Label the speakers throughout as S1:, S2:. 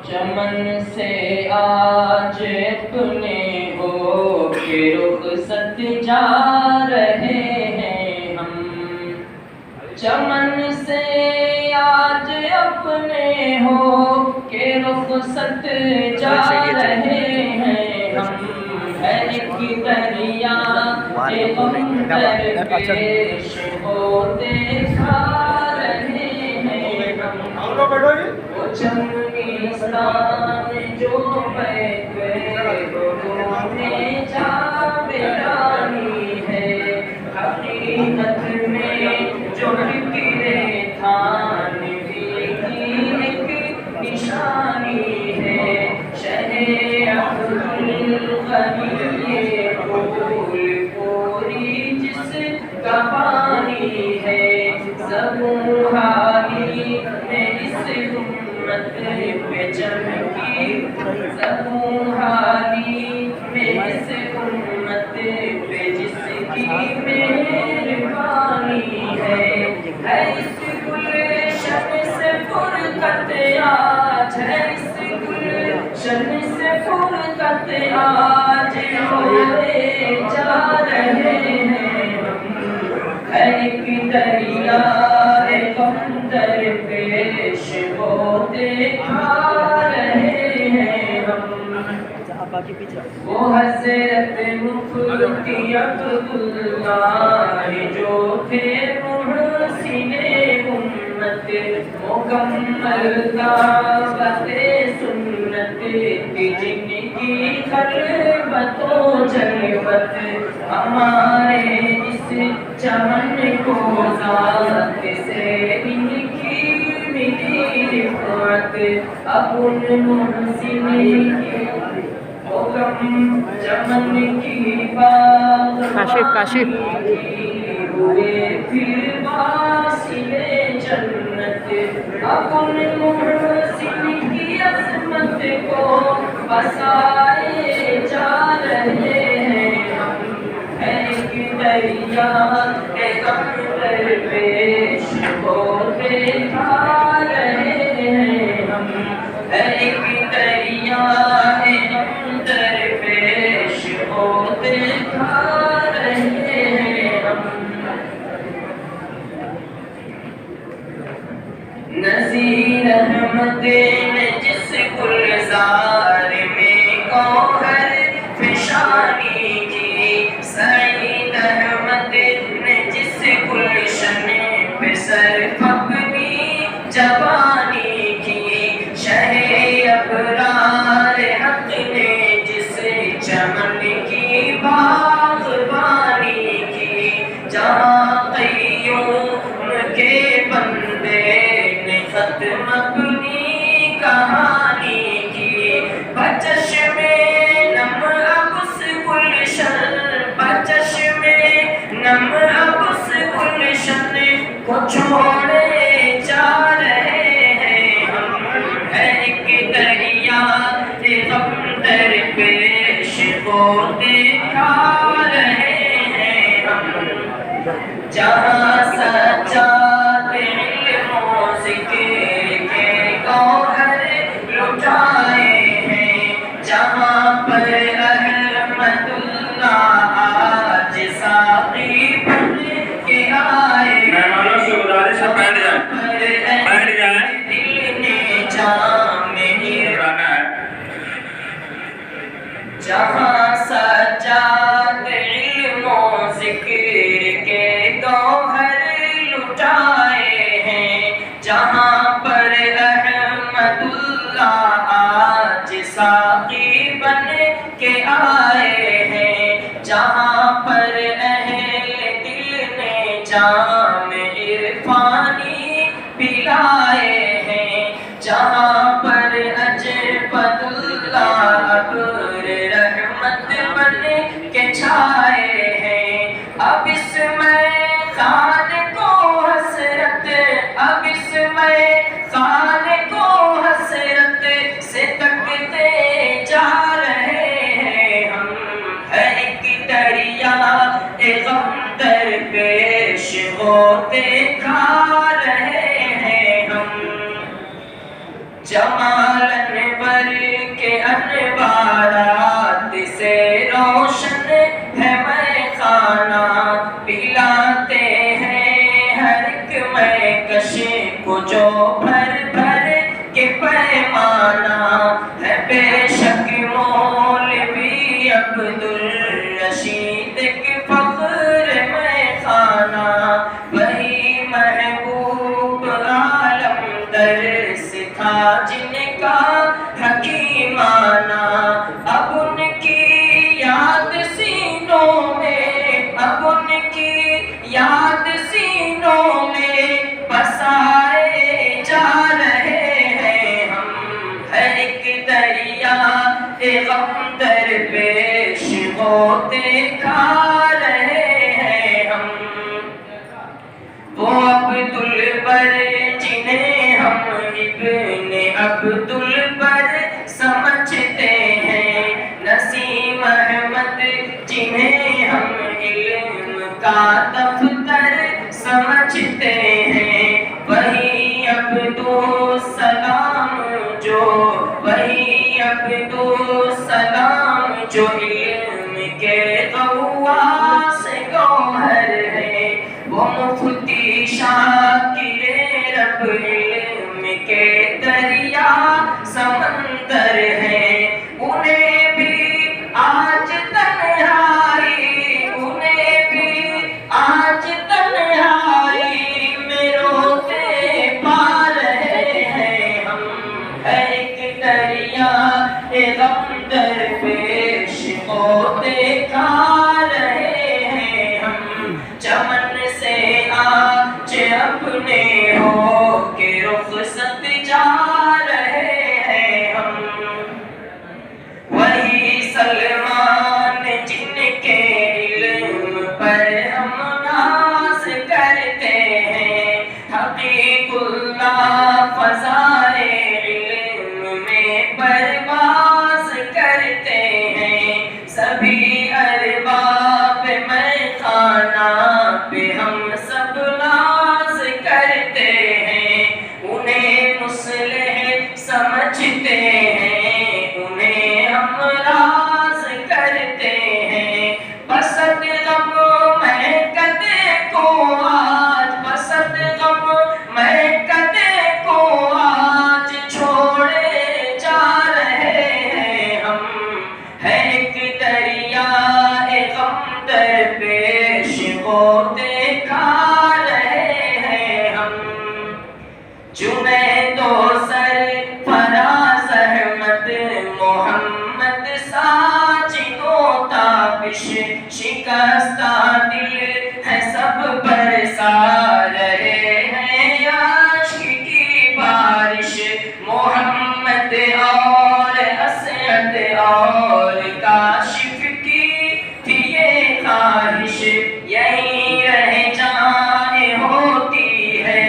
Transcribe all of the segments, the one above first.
S1: چمن سے آج اپنے ہو کے رخصت جا رہے ہیں ہم، چمن سے آج اپنے ہو کے رخصت جا رہے ہیں ہم، ہے ایک دریا غم درپیش ہوتے کھا رہے ہیں ہم، وہ چنگیزستان جو بیت میں جاویدانی ہے، حقیقت میں جو فکر تھانوی کی ایک نشانی ہے، شہر عبدالغنی پھول پوری جس کا پانی ہے، زبوں حالی میں اس امت پہ چمکی، زبوں حالی میں اس امت پہ جس کی مہربانی ہے اس گلشن سے فرقت آج، ہے اس گلشن سے فرقت آج ہوئے جا رہے ہیں ہم، ہے ایک دریا غم درپیش ہوتے کھا رہے ہیں ہم، وہ حضرت مفتی عبداللہ جو تھے محسن امت، مکمل دعوت سنت کی جن کی خلوت و جلوت، ہمارے اس چمن کو ذات سے ان کی ملی رفعت، اب ان محسن کی چمن کی باغ
S2: کاشف
S1: ہوئے پھر واصل جنت، اب ان محسن کی عظمت کو بسائے جا رہے ہیں ہم، ہے ایک دریا غم درپیش ہوتے کھا رہے ہیں ہم، ہے ایک دریا غم درپیش ہوتے کھا رہے ہیں ہم، نذیر احمد نے جس گلزار میں گوہر فشانی کی، سعید احمد نے جس گلشن پہ صرف اپنی جوانی کی، شہ ابرار حق نے جس چمن کی باغبانی کی، جہاں قیوم کے بندے نے ختم اپنی کہانی کی، بچشم نم اب اس گلشن، بچشم نم اب اس گلشن کو چھوڑے جا رہے ہیں ہم، ہے ایک دریا غم درپیش ہوتے کھا رہے ہیں ہم، جہاں سجاد علم و ذکر کے گوہر لٹائے ہیں، جہاں پر احمد اللہ آج ساقی بن کے آئے،
S3: مہمانوں سے گزارش ہے بیٹھ جائیں
S1: دل نے جام
S3: گانا ہے،
S1: جہاں سجاد علم و ذکر کے گوہر لٹائے ہیں، جہاں پر احمد اللہ آج ساقی بن کے آئے ہیں، جہاں پر اہل دل نے جام عرفانی پلائے ہیں، جہاں پر اجبد اللہ ابر رحمت پر کے انوارات سے روشن ہے میں خانہ، پلاتے ہیں ہر ایک میں کش کو جو بھر بھر کے پیمانہ ہے، بے شک مولوی عبدالرشید کے فخر میں خانہ، وہی محبوب عالم درس تھا جن کا حکیمانہ، اب ان کی یاد سینوں میں، اب ان کی یاد سینوں میں بسائے جا رہے ہیں ہم، ہے ایک دریا غم درپیش ہوتے کھا رہے ہیں ہم، وہ عبدالبر جنہیں ہم ابن عبدالبر سمجھتے ہیں، نسیم احمد جنہیں ہم علم کا دفتر سمجھتے ہیں، وہی عبدالسلام جو، وہی عبدالسلام جو علم کے غواص گوہر ہے، وہ مفتی شاکر رب علم کے دریا سمندر ہے، انہیں بھی آج تنہائی، انہیں بھی آج تنہائی میں روتے پا رہے ہیں ہم، ہے ایک دریا غم درپیش ہوتے کھا رہے ہیں ہم، چمن سے آج اپنے ہو کے رخصت جا رہے ہیں ہم، وہی سلمان جن کے علم پر ہم ناز کرتے ہیں، حقیق اللہ فضائے علم میں پرواز کرتے ہیں، سبھی ارباب میں خانہ پہ ہم سب ناز کرتے ہیں، انہیں مصلح سمجھتے ہیں، انہیں ہم راز کرتے ہیں، بسط غم میں کدے کو آج، بسط غم میں کدے کو آج چھوڑے جا رہے ہیں ہم، ہے ایک دریا غم درپیش ہوتے کھا رہے ہیں ہم، جنید و سرفراز احمد محمد ساجد و تابش شکستہ دل ہے سب برسا رہے ہیں عشق کی بارش، محمد اور اسعد اور کاشف کی تھی یہ خواہش، یہیں رہ جانے ہوتی ہے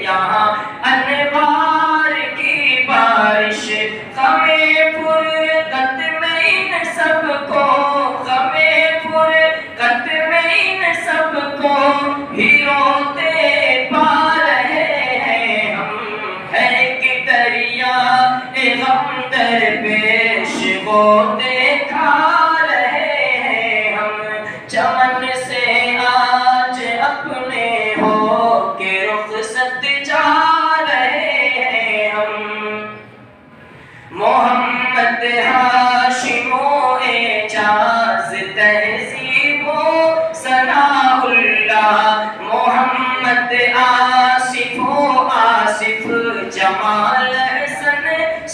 S1: یہاں انوار کی بارش، غم فرقت میں ان سب کو، غم فرقت میں ان سب کو ہی روتے پا رہے ہیں ہم، ہے ایک دریا غم درپیش ہوتے کھا رہے ہیں ہم، چمن سے آج اپنے ہو کے رخصت جا رہے ہیں ہم، محمد ہاشم و اعجاز تہذیب و ثناء اللہ، محمد آصف و آصف جمال حسن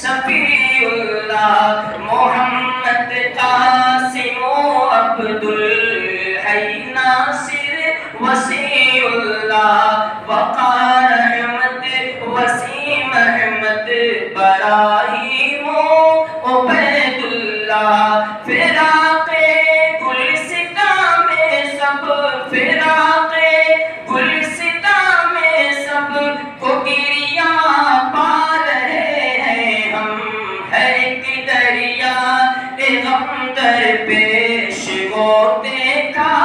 S1: شفیع اللہ، محمد قاسم و عبدالحی ناصر وسیع اللہ، وقار احمد وسیم احمد براہیم و عبید اللہ، فراق گلستاں میں سب، فراق گلستاں میں سب کو گریاں پا رہے ہیں ہم، ہے ایک دریا غم درپیش ہوتے کھا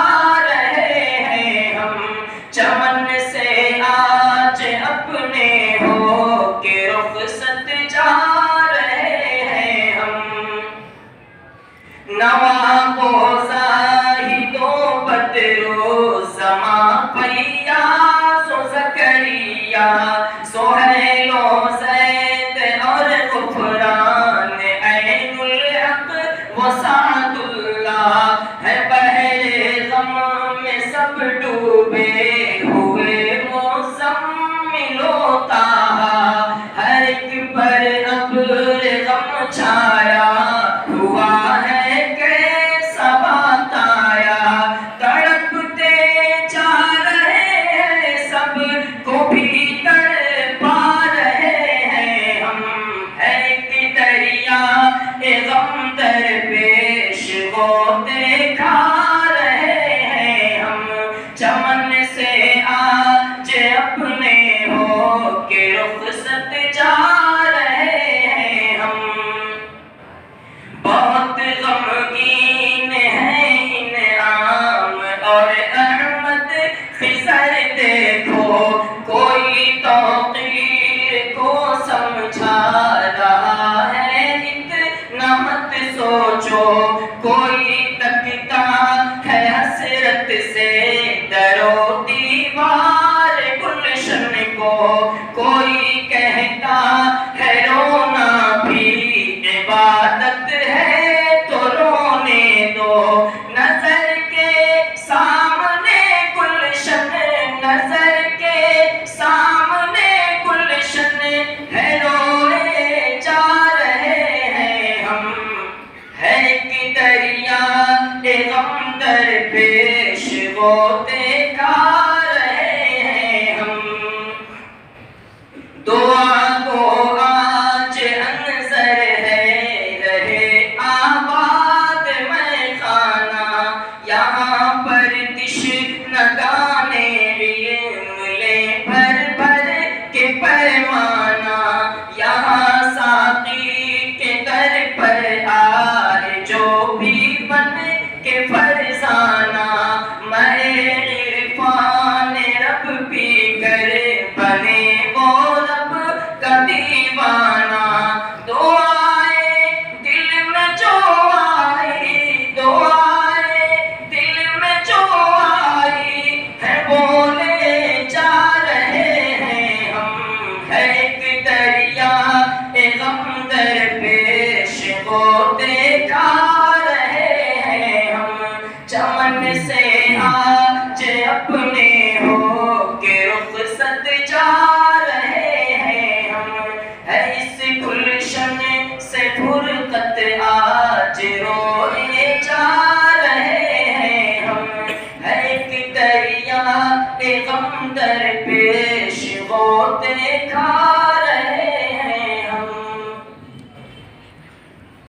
S1: رہے ہیں ہم، چمن سے آج اپنے ہو کے رخصت جا رہے نواب و زاہد و بدر و زمان فیاض و زکریا سہیل و زید اور غفران عین الحق و سعد اللہ ہے بحر غم میں سب ڈوبے ہوئے مزمل و طٰہٰ ہر ایک پر ابر غم چھایا ہوا ہے کیسا بتایا تڑپتے جا رہے ہیں سب کو بھی تڑپا رہے ہیں ہم ہے ایک دریا غم درپیش ہوتے کھا رہے ہیں ہم چمن سے آج اپنے ہو کے رخصت جا رہے ہیں ہم بہت غمگین ہیں انعام اور احمد خضر دیکھو کوئی توقیر کو سمجھا رہا ہے اتنا مت سوچو کوئی تکتا ہے حسرت سے در و دیوار گلشن کو کوئی کہتا ہے رونا بھی عبادت ہے تو رونے دو نظر کے سامنے گلشن نظر کے سامنے گلشن ہے روئے جا رہے ہیں ہم ہے ایک دریا غم درپیش ہوتے کھا رہے ہیں ہم دعا کو آج انظر ہے رہے آباد میں خانہ یہاں پر تشنگانے علم لے بھر بھر کے پیمانہ یہاں ساقی کے در پر آئے جو بھی بن کے فرزانہ میں عرفان رب پی کر بنے وہ رب کا دیوانہ دعائیں دل میں جو آئی دعائیں دل میں جو آئی ہے بولے جا رہے ہیں ہم ہے ایک دریا غم درپیش ہوتے کھا رہے ہیں ہم چمن سے آج اپنے ہو کے رخصت جا رہے ہیں ہم ہے اس گلشن سے فرقت آج روئے جا رہے ہیں ہم ہے ایک دریا غم درپیش ہوتے کھا